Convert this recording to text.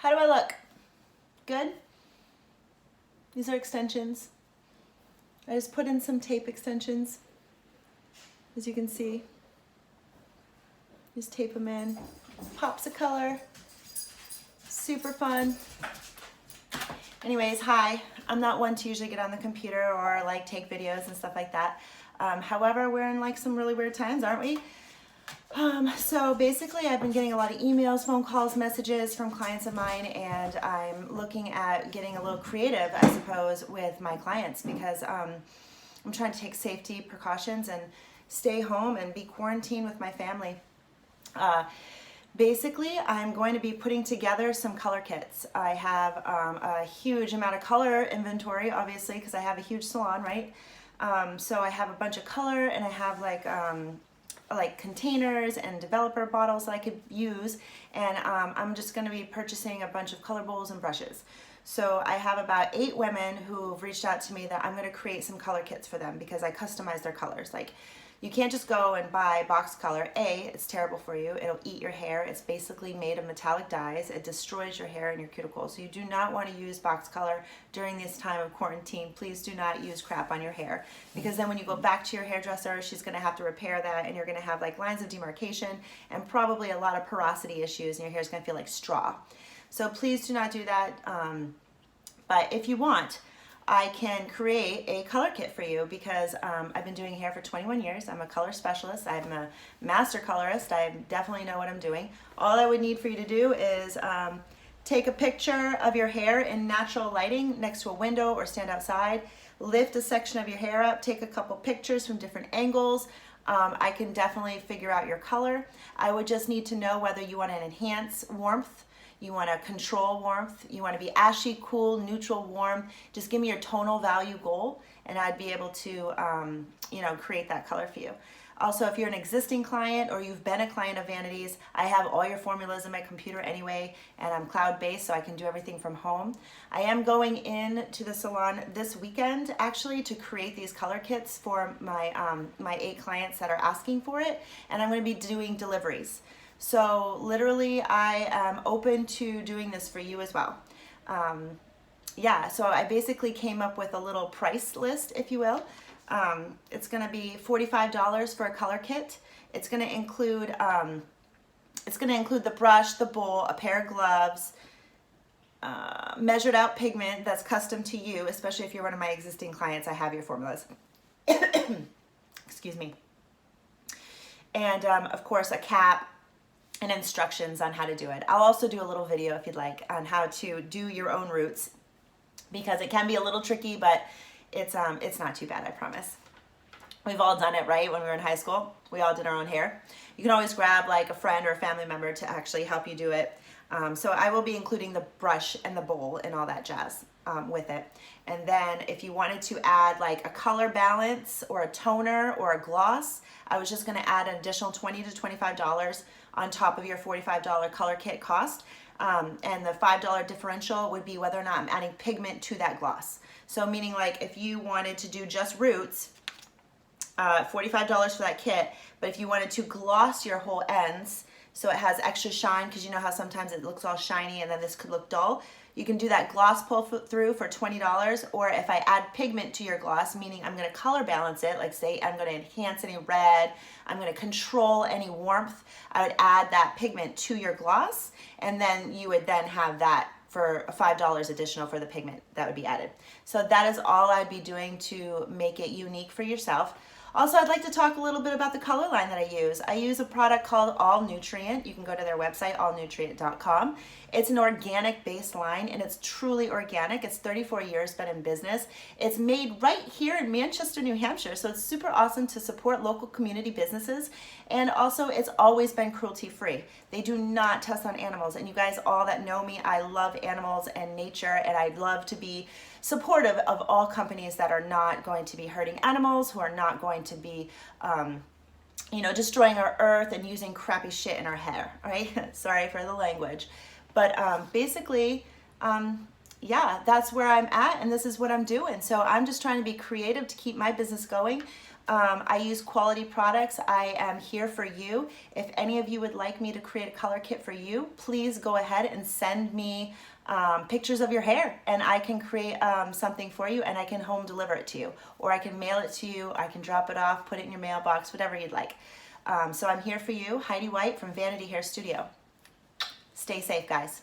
How do I look? Good? These are extensions. I just put in some tape extensions, as you can see. Just tape them in. Pops of color. Super fun. Anyways, hi. I'm not one to usually get on the computer or like take videos and stuff like that. However, we're in like some really weird times, aren't we? So basically I've been getting a lot of emails, phone calls, messages from clients of mine, and I'm looking at getting a little creative, I suppose, with my clients because I'm trying to take safety precautions and stay home and be quarantined with my family. Basically, I'm going to be putting together some color kits. I have a huge amount of color inventory, obviously, because I have a huge salon, right? So I have a bunch of color, and I have like containers and developer bottles that I could use, and I'm just going to be purchasing a bunch of color bowls and brushes. So I have about 8 women who've reached out to me that I'm going to create some color kits for them because I customize their colors. Like, you can't just go and buy box color. A, it's terrible for you. It'll eat your hair. It's basically made of metallic dyes. It destroys your hair and your cuticles. So you do not want to use box color during this time of quarantine. Please do not use crap on your hair, because then when you go back to your hairdresser, she's going to have to repair that, and you're going to have like lines of demarcation and probably a lot of porosity issues, and your hair's going to feel like straw. So please do not do that. But if you want, I can create a color kit for you because I've been doing hair for 21 years. I'm a color specialist. I'm a master colorist. I definitely know what I'm doing. All I would need for you to do is take a picture of your hair in natural lighting next to a window or stand outside. Lift a section of your hair up. Take a couple pictures from different angles. I can definitely figure out your color. I would just need to know whether you want to enhance warmth, you want to control warmth, you want to be ashy, cool, neutral, warm. Just give me your tonal value goal, and I'd be able to create that color for you. Also, if you're an existing client or you've been a client of Vanity's, I have all your formulas in my computer anyway, and I'm cloud-based, so I can do everything from home. I am going in to the salon this weekend, actually, to create these color kits for my 8 clients that are asking for it, and I'm going to be doing deliveries. So literally, I am open to doing this for you as well. So I basically came up with a little price list, if you will. It's going to be $45 for a color kit. It's going to include the brush, the bowl, a pair of gloves, measured out pigment that's custom to you, especially if you're one of my existing clients. I have your formulas. Excuse me. And of course, a cap and instructions on how to do it. I'll also do a little video, if you'd like, on how to do your own roots, because it can be a little tricky, but it's not too bad, I promise. We've all done it, right? When we were in high school, we all did our own hair. You can always grab like a friend or a family member to actually help you do it. So I will be including the brush and the bowl and all that jazz with it. And then if you wanted to add like a color balance or a toner or a gloss, I was just gonna add an additional $20 to $25 on top of your $45 color kit cost. And the $5 differential would be whether or not I'm adding pigment to that gloss. So meaning like if you wanted to do just roots, $45 for that kit, but if you wanted to gloss your whole ends so it has extra shine, because you know how sometimes it looks all shiny and then this could look dull, you can do that gloss pull through for $20. Or if I add pigment to your gloss, meaning I'm going to color balance it, like say I'm going to enhance any red, I'm going to control any warmth, I would add that pigment to your gloss, and then you would then have that for $5 additional for the pigment that would be added. So that is all I'd be doing to make it unique for yourself. Also, I'd like to talk a little bit about the color line that I use. I use a product called All Nutrient. You can go to their website, allnutrient.com. It's an organic based line, and it's truly organic. It's 34 years been in business. It's made right here in Manchester, New Hampshire, so it's super awesome to support local community businesses. And also, it's always been cruelty-free. They do not test on animals, and you guys all that know me, I love animals and nature, and I'd love to be supportive of all companies that are not going to be hurting animals, who are not going to be destroying our earth and using crappy shit in our hair, right? Sorry for the language. But basically, that's where I'm at, and this is what I'm doing. So I'm just trying to be creative to keep my business going. I use quality products. I am here for you. If any of you would like me to create a color kit for you, please go ahead and send me pictures of your hair, and I can create something for you, and I can home deliver it to you, or I can mail it to you, I can drop it off, put it in your mailbox, whatever you'd like. So I'm here for you, Heidi White from Vanity Hair Studio. Stay safe, guys.